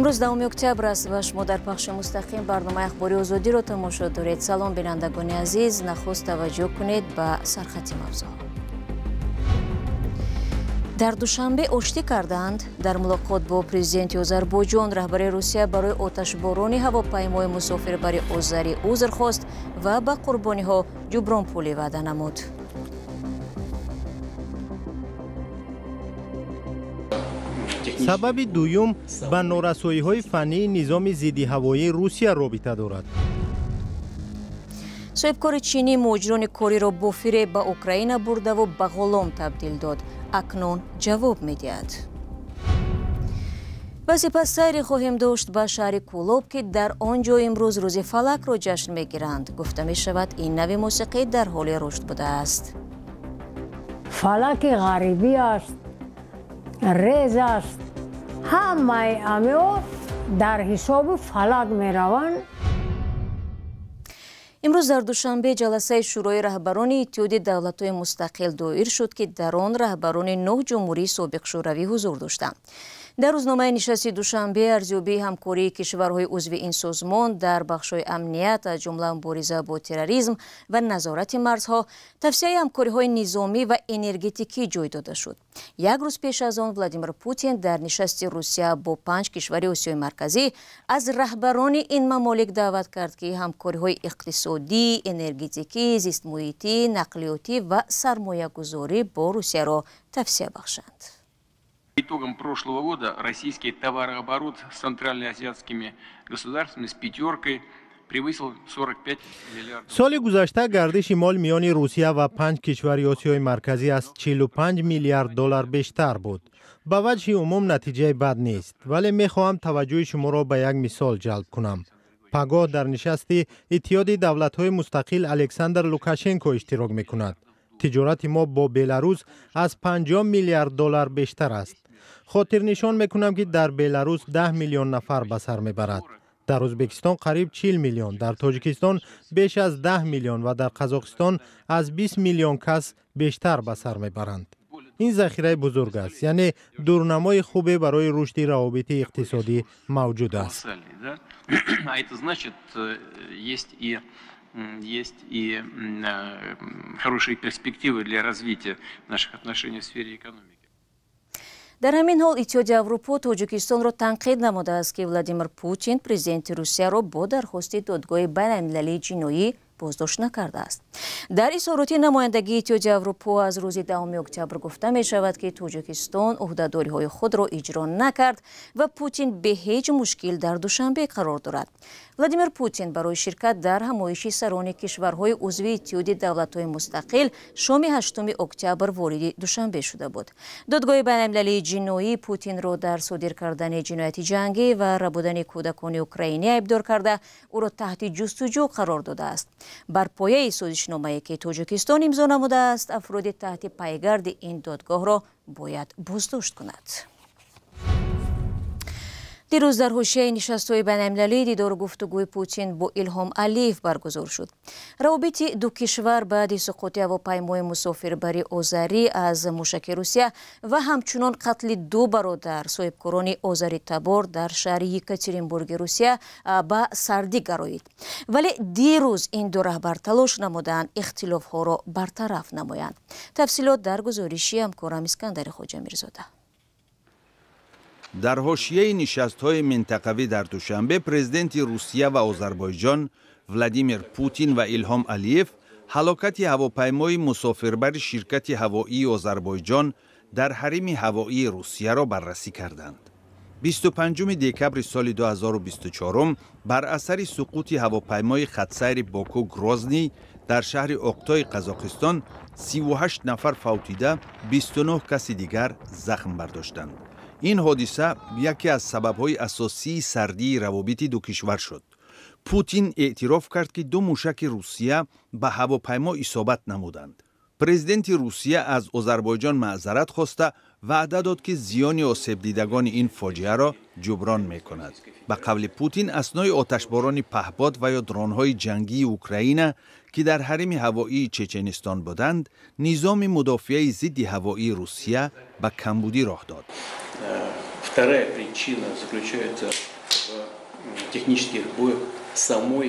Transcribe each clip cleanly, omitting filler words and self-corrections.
امروز 10 اکتبر است و شما در پخش مستقیم برنامه اخباری آزادی را تماشا دارید. سلام بینندگان عزیز، نخست توجه کنید به سرخط موضوع. در دوشنبه آشتی کردند. در ملاقات با پرزیدنت آذربایجان رهبر روسیه برای آتشبارانی هواپیمای مسافربری آذری عذر خواست و به قربانی ها جبران پولی وعده نمود. سبب دوم به نارسایی‌های فنی نظام ضد هوایی روسیه رابطه دارد. صاحبکار چینی مهاجران کاری را با فریب به اوکراین برده و به غلام تبدیل داد. اکنون جواب می‌دهد. و سپس سیری خواهیم داشت به شهر کولوب که در آنجا امروز روز فلک را جشن می‌گیرند. گفته می‌شود این نوع موسیقی در حال رشد بوده است. فلک غریبی است، ریز است. همه امیو در حساب فلک می‌روند. امروز در دوشنبه جلسه شورای رهبران اتحادیه دولت‌های مستقل دایر شد که در آن رهبران 9 جمهوری سابق شوروی حضور داشتند. در روزنامه نشست دوشنبه ارزیابی همکاری کشورهای عضو این سازمان در بخش‌های امنیت از جمله مبارزه با تروریسم و نظارت مرزها، توسعه همکاری‌های نظامی و انرژتیکی جای داده شد. یک روز پیش از آن ولادیمیر پوتین در نشست روسیه با 5 کشور آسیای مرکزی از رهبران این ممالک دعوت کرد که همکاری‌های اقتصادی، انرژتیکی، زیست محیطی، نقلیاتی و سرمایه‌گذاری با روسیه را توسعه بخشند. Итогом прошлого года российский товарооборот с центральноазиатскими государствами с пятеркой превысил 45 миллиардов. سال گذشته گردش مال میان روسیه و 5 کشور آسیای مرکزی از 45 میلیارد دلار بیشتر بود. به وجه عموم نتیجه بد نیست، ولی میخواهم توجه شما را به یک مثال جلب کنم. پگاه در نشست اتحاد دولت‌های مستقل الکساندر لوکاشنکو اشتراک میکند. تجارت ما با بلاروس از 50 میلیارد دلار بیشتر است. خاطر نشان میکنم که در بلاروس 10 میلیون نفر به سر میبرد. در ازبکستان قریب 40 میلیون، در تاجیکستان بیش از 10 میلیون و در قزاقستان از 20 میلیون کس بیشتر به سر میبرند. این ذخیره بزرگ است، یعنی دورنمای خوبی برای رشد روابط اقتصادی موجود است. Есть и хорошие перспективы для развития наших отношений в сфере экономики. در همین حال اتحادیه اروپا تاجیکستان را تنقید نموده است که ولادیمیر پوتین پرزیدنت روسیه را با درخواست دادگاه بین‌المللی جنایی بازداشت نکرده است. در اظهارات نمایندگی اتحادیه اروپا از روز 10 اکتبر گفته می شود که تاجیکستان عهده‌داری‌های خود را اجرا نکرد و پوتین به هیچ مشکل در دوشنبه قرار دارد. ولادیمیر پوتین برای شرکت در همایش سران کشورهای عضو اتحادیه دولت‌های مستقل شام 8 اکتبر وارد دوشنبه شده بود. دادگاه بین‌المللی جنایی پوتین را در صادر کردن جنایت جنگی و ربودن کودکان اوکراینی ابدار کرده او را تحت جستجو قرار داده است. بر پایه سازشنامه‌ای که تاجیکستان امضا نموده است، افراد تحت پیگرد این دادگاه را باید بازداشت کند. دیروز در حاشیه نشست‌های بین‌المللی دیدار و گفتگوی پوتین با ایلهام علیف برگزار شد. روابط دو کشور بعد سقوط هواپیمای مسافربری آذری از موشک روسیه و همچنان قتل 2 برادر صاحبکاران آذری تبار در شهر یکاترینبورگ روسیه به سردی گرایید. ولی دیروز این دو رهبر تلاش نمودند اختلاف‌ها را برطرف نمایند. تفصیلات در گزارشی همکارم اسکندر خواجه میرزاده. در حاشیه نشست‌های منطقوی در دوشنبه پرزیدنت روسیه و آذربایجان ولادیمیر پوتین و ایلهام علیف هلاکت هواپیمای مسافربر شرکت هوایی آذربایجان در حریم هوایی روسیه را بررسی کردند. 25 دکبر سال 2024 بر اثر سقوط هواپیمای خطسیر باکو گروزنی در شهر اقتای قزاقستان 38 نفر فوتیده، 29 کس دیگر زخم برداشتند. این حادثه یکی از سبب‌های اساسی سردی روابط دو کشور شد. پوتین اعتراف کرد که 2 موشک روسیه به هواپیما اصابت نمودند. پرزیدنت روسیه از آذربایجان معذرت خواسته وعده داد که زیان آسیب دیدگان این فاجعه را جبران می‌کند. به قول پوتین اثنای آتشباران پهپاد و یا درون‌های جنگی اوکراین که در حریم هوایی چچنستان بودند، نظام مدافعه ضد هوایی روسیه به کمبودی راه داد. Вторая причина заключается в технических сбоях самой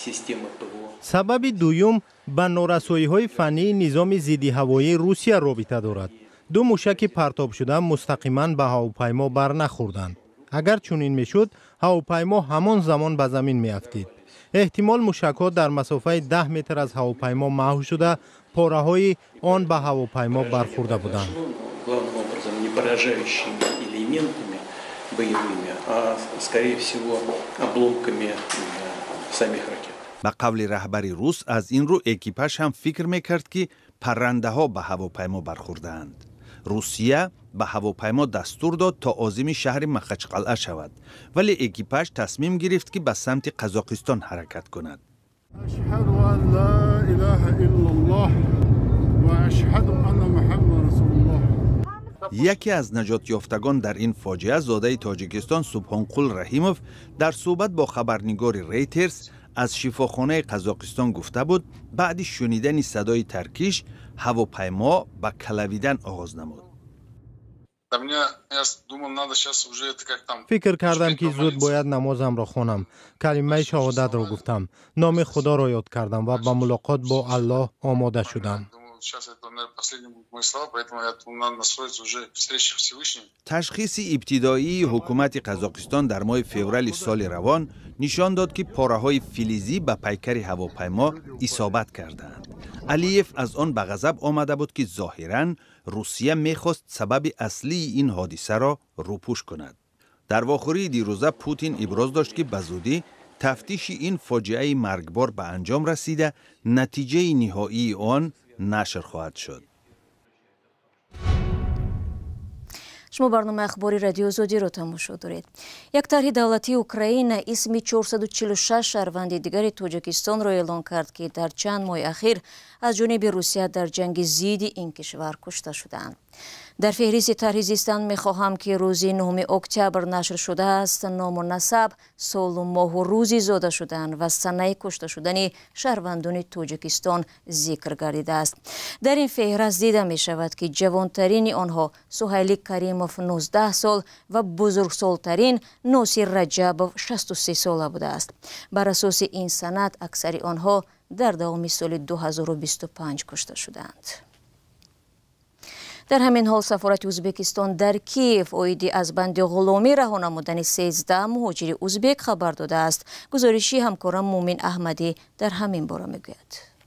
системы ПВО. سبب دوم به نارسایی‌های فنی نظام ضد هوایی روسیه رابطه دارد. دو موشک پرتاب شده مستقیما به هواپیما بر نخوردند. اگر چنین میشد هواپیما همان زمان به زمین میافتید. احتمال موشک‌ها در مسافه 10 متر از هواپیما محو شده پاره‌های آن به هواپیما برخورده بودند. Главным образом не поражающими элементами боевыми, а скорее всего обломками самих ракет. به قول رهبر روس از این رو اکیپاژ هم فکر میکرد که پرنده ها به هواپیما برخوردند. روسیه به هواپیما دستور داد تا عازم شهر مخچقلعه شود، ولی اکیپاژ تصمیم گرفت که به سمت قزاقستان حرکت کند. اشهد ان لا اله الا الله و اشهد ان محمد رسول الله. یکی از نجات یافتگان در این فاجعه زاده تاجیکستان سبحانقول رحیموف در صحبت با خبرنگار ریترز از شفاخانه قزاقستان گفته بود بعد شنیدن صدای ترکیش هواپیما به کلویدن آغاز نمود. فکر کردم که زود باید نمازم را خوانم. کلمه شهادت را گفتم. نام خدا را یاد کردم و به ملاقات با الله آماده شدم. تشخیص ابتدایی حکومت قزاقستان در ماه فوریه سال روان نشان داد که پاره‌های فلزی به پیکر هواپیما اصابت کردند. علیف از آن به غضب آمده بود که ظاهراً روسیه می‌خواست سبب اصلی این حادثه را روپوش کند. در واخوری دیروزه پوتین ابراز داشت که به زودی تفتیش این فاجعه مرگبار به انجام رسیده، نتیجه نهایی آن نشر خواهد شد. شما برنامه اخباری رادیو زودی رو تماشا دارید. یک طرح دولتی اوکراین اسم 446 شهروند دیگر تاجیکستان را اعلام کرد که در چند ماه اخیر از جانب روسیه در جنگ ضد این کشور کشته شدند. در فهرست طرح زیستن می‌خواهم که روز 9 اکتبر نشر شده است نام و نسب، سال و ماه و روزی زاده شدن و سنه کشته شدن شهروندان تاجیکستان ذکر گردیده است. در این فهرست دیده می شود که جوانترین آنها سهیل کریموف 19 سال و بزرگسالترین ناصر رجبوف 63 ساله بوده است. بر اساس این سند اکثر آنها در دوام سال 2025 کشته شدند. در همین حال سفارت ازبکستان در کیف اویدی از بند غلامی رها نمودن 13 مهاجر ازبک خبر داده است. گزارشی همکارم مومن احمدی در همین باره میگوید.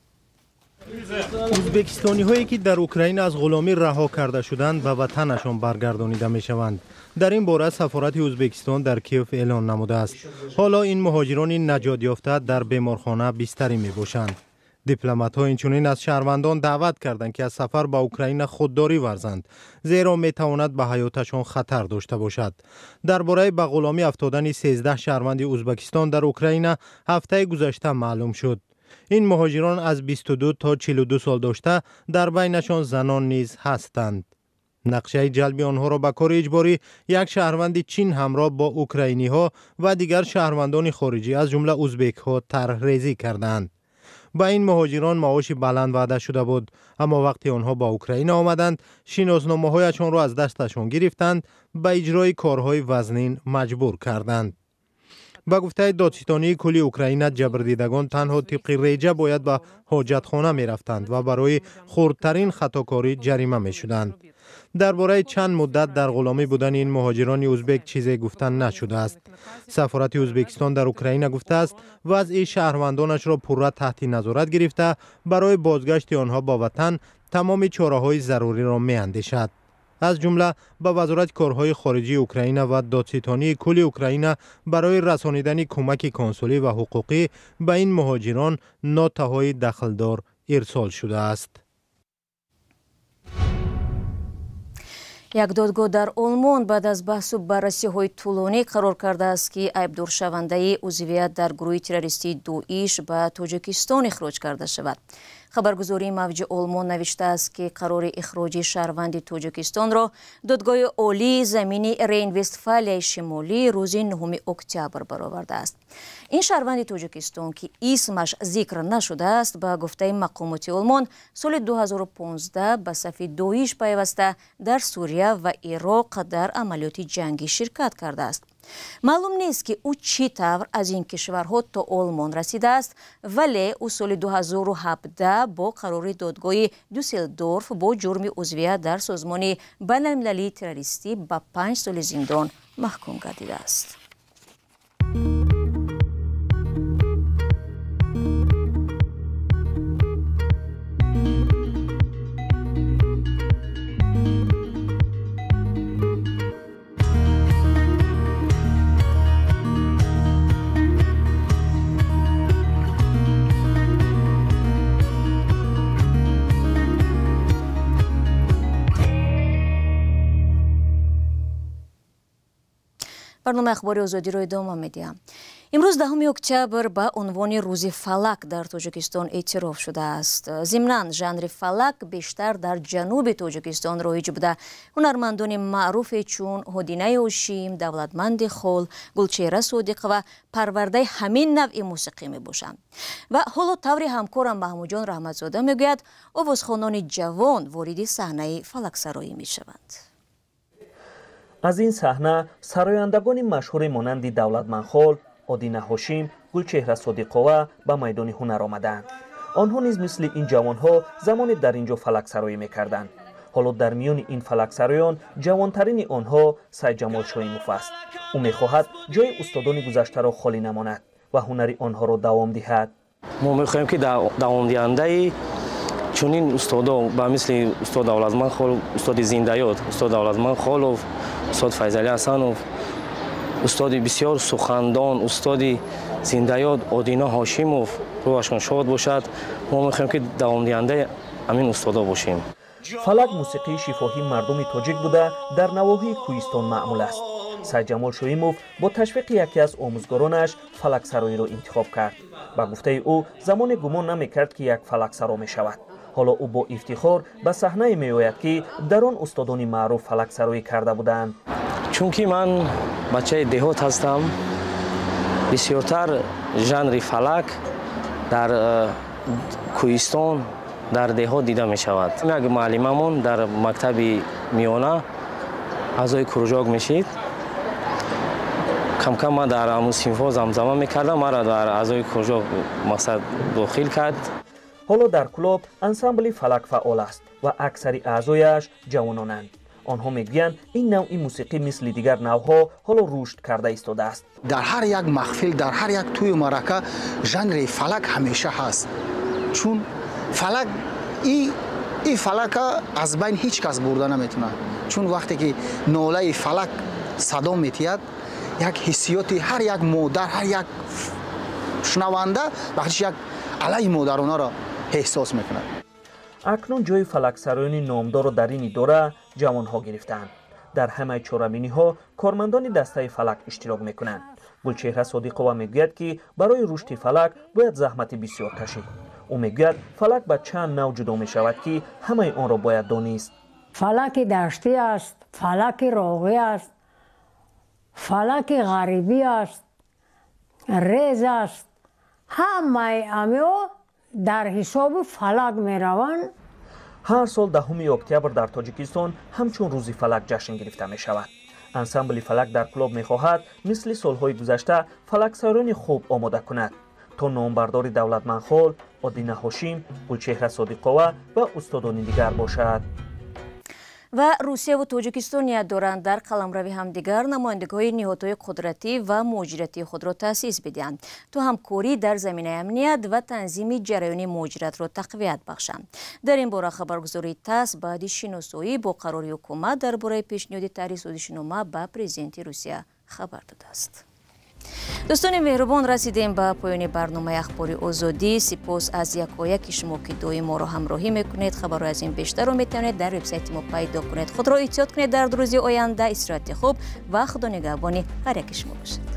ازبکستانی هایی که در اوکراین از غلامی رها کرده شدند به وطنشان برگردانیده می شوند. در این باره سفارت ازبکستان در کیف اعلان نموده است. حالا این مهاجران نجات یافته در بیمارخانه بستری می باشند. دیپلمات‌ها اینچنین از شهروندان دعوت کردند که از سفر به اوکراین خودداری ورزند، زیرا میتواند به حیاتشان خطر داشته باشد. درباره به غلامی افتادن 13 شهروند ازبکستان در اوکراین هفته گذشته معلوم شد. این مهاجران از 22 تا 42 سال داشته، در بینشان زنان نیز هستند. نقشه جلب آنها را به کار اجباری یک شهروند چین همراه با اوکراینی ها و دیگر شهروندان خارجی از جمله ازبک ها طرح ریزی کردند. با این مهاجران معاش بلند وعده شده بود، اما وقتی آنها با اوکراین آمدند شناسنامه‌هایشان را از دستشان گرفتند، به اجرای کارهای وزنین مجبور کردند. با گفته دادستانی کلی اوکراین جبردیدگان تنها طبق ریجه باید به حاجتخانه می رفتند و برای خردترین خطاکاری جریمه می شدند. درباره چند مدت در غلامی بودن این مهاجران ازبک چیزی گفتن نشده است. سفارت ازبکستان در اوکراین گفته است وضع شهروندانش را پورا تحت نظارت گرفته برای بازگشت آنها با وطن تمام چاره‌های ضروری را می‌اندیشد. از جمله به وزارت کارهای خارجی اوکراین و دادستانی کل اوکراین برای رسانیدن کمک کنسولی و حقوقی به این مهاجران نوت‌های دخلدار ارسال شده است. یک دادگاه در آلمان بعد از بحث و بررسی‌های طولانی قرار کرده است که عیبدارشونده عضویت در گروه تروریستی داعش به تاجیکستان اخراج کرده شود. хабаргузории мавҷи олмон навиштааст ки қарори ихроҷи шаҳрванди тоҷикистонро додгоҳи олии замини Рейн-Вестфалияи шимолӣ рӯзи 9 октябр баровардааст. ин шаҳрванди тоҷикистон ки исмаш зикр нашудааст ба гуфтаи мақомоти олмон соли 2015 ба сафи доиш пайваста дар Сурия ва Ироқ дар амалиёти ҷангӣ ширкат кардааст. маълум нест ки ӯ чӣ тавр аз ин кишварҳо то олмон расидааст, вале ӯ соли 2017 бо қарори додгоҳи Дюсселдорф бо ҷурми узвият дар созмони байналмилалии террористӣ ба 5 соли зиндон маҳкум гардидааст. барномаи ахбори озодиро идома медиҳам. имрӯз 10 октябр ба унвони рӯзи фалак дар тоҷикистон эътироф шудааст. зимнан жанри фалак бештар дар ҷануби тоҷикистон роиҷ буда ҳунармандони маъруфе чун Ҳодинаи Ҳошим, Давлатманди Хол, Гулчеҳра Содиқова парвардаи ҳамин навъи мусиқӣ мебошанд. ва ҳоло таври ҳамкорам Маҳмудҷон Раҳматзода мегӯяд овозхонони ҷавон вориди саҳнаи фалаксароӣ мешаванд. аз ин саҳна сарояндагони машҳуре монанди Давлатмандхол, Одина Ҳошим, Гулчеҳра Содиқова ба майдони ҳунар омаданд. онҳо низ мисли ин ҷавонҳо замоне дар ин ҷо фалаксароӣ мекарданд. ҳоло дар миёни ин фалаксароён ҷавонтарини онҳо Сайҷамол Шоимов аст. ӯ мехоҳад ҷои устодони гузаштаро холӣ намонад ва ҳунари онҳоро давом диҳад. мо мехоҳем ки давомдиҳандаи чунин устодо ба мисли устод Давлатмандхол, устоди Зиндаёд, устод Давлатмандхолов, устод Файзали Ҳасанов, устоди бисёр сухандон, устоди Зиндаёд Одина Ҳошимов рӯҳашон шод бошад. мо мехоҳем ки давомдиҳандаи ҳамин устодо бошем. фалак мусиқии шифоҳии мардуми тоҷик буда дар навоҳии Кӯҳистон маъмул аст. Сайҷамол Шоимов бо ташвиқи яке аз омӯзгоронаш фалаксароиро интихоб кард. ба гуфтаи ӯ замоне гумон намекард ки як фалаксаро мешавад. ҳоло ӯ бо ифтихор ба саҳнае меояд ки дар он устодони маъруф фалаксароӣ карда буданд. чунки ман бачаи деҳот ҳастам, бисёртар жанри фалак дар Кӯҳистон, дар деҳот дида мешавад. як муаллимамон дар мактаби миёна аъзои кружок мешид. камкам ман дар ҳамун синфҳо замзама мекардам, маро дар аъзои кружок мақсад дохил кард. ҳоло дар клуб ансамбли фалак фаъол аст ва аксари аъзояш ҷавононанд. онҳо мегӯянд ин навъи мусиқӣ мисли дигар навъҳо ҳоло рушд карда истодааст. дар ҳар як маҳфил, дар ҳар як тӯю марака жанри фалак ҳамеша ҳаст. чун фалак ин фалака аз байни ҳеҷ кас бурда наметавонад. чун вақте ки нолаи фалак садо метиҳад, як ҳиссиёти ҳар як модар, ҳар як шунаванда вақтиш як алаи модаронаро эҳсос мекунад. акнун ҷои фалаксароёни номдору дар ин идора ҷавонҳо гирифтаанд. дар ҳамаи чорабиниҳо кормандони дастаи фалак иштирок мекунанд. Гулчеҳра Содиқова мегӯяд ки барои рушди фалак бояд заҳмати бисёр кашид. ӯ мегӯяд фалак ба чанд навъ ҷудо мешавад ки ҳамаи онро бояд донист. фалаки даштӣ аст, фалаки роғӣ аст, фалаки ғарибӣ аст, рез аст. ҳамаи амиҳо дар ҳисоби фалак мераванд. ҳар сол 10 октябр дар тоҷикистон ҳамчун рӯзи фалак ҷашн гирифта мешавад. ансамбли фалак дар клуб мехоҳад мисли солҳои гузашта фалаксарони хуб омода кунад то номбардори Давлатмандхол, Одина Ҳошим, Гулчеҳра Содиқова ва устодони дигар бошад. ва Русияву Тоҷикистон ният доранд дар қаламрави ҳамдигар намояндагиҳои ниҳодҳои қудратӣ ва муҳоҷиратии худро таъсис бидиҳанд то ҳамкорӣ дар заминаи амният ва танзими ҷараёни муҳоҷиратро тақвият бахшанд. дар ин бора хабаргузории ТАСС баъди шиносоӣ бо қарори ҳукумат дар бораи пешниҳоди таҳрiri сӯзишнома ба президенти Русия хабар додааст. дӯстони меҳрубон, расидем ба поёни барномаи ахбори озодӣ. сипос аз якояки шумо ки доим моро ҳамроҳӣ мекунед. хабарҳои аз ин бештарро метавонед дар вебсайти мо пайдо кунед. худро эҳтиёт кунед дар 2 рӯзи оянда. истироҳати хуб ва худо нигаҳбони ҳар яки шумо бошад.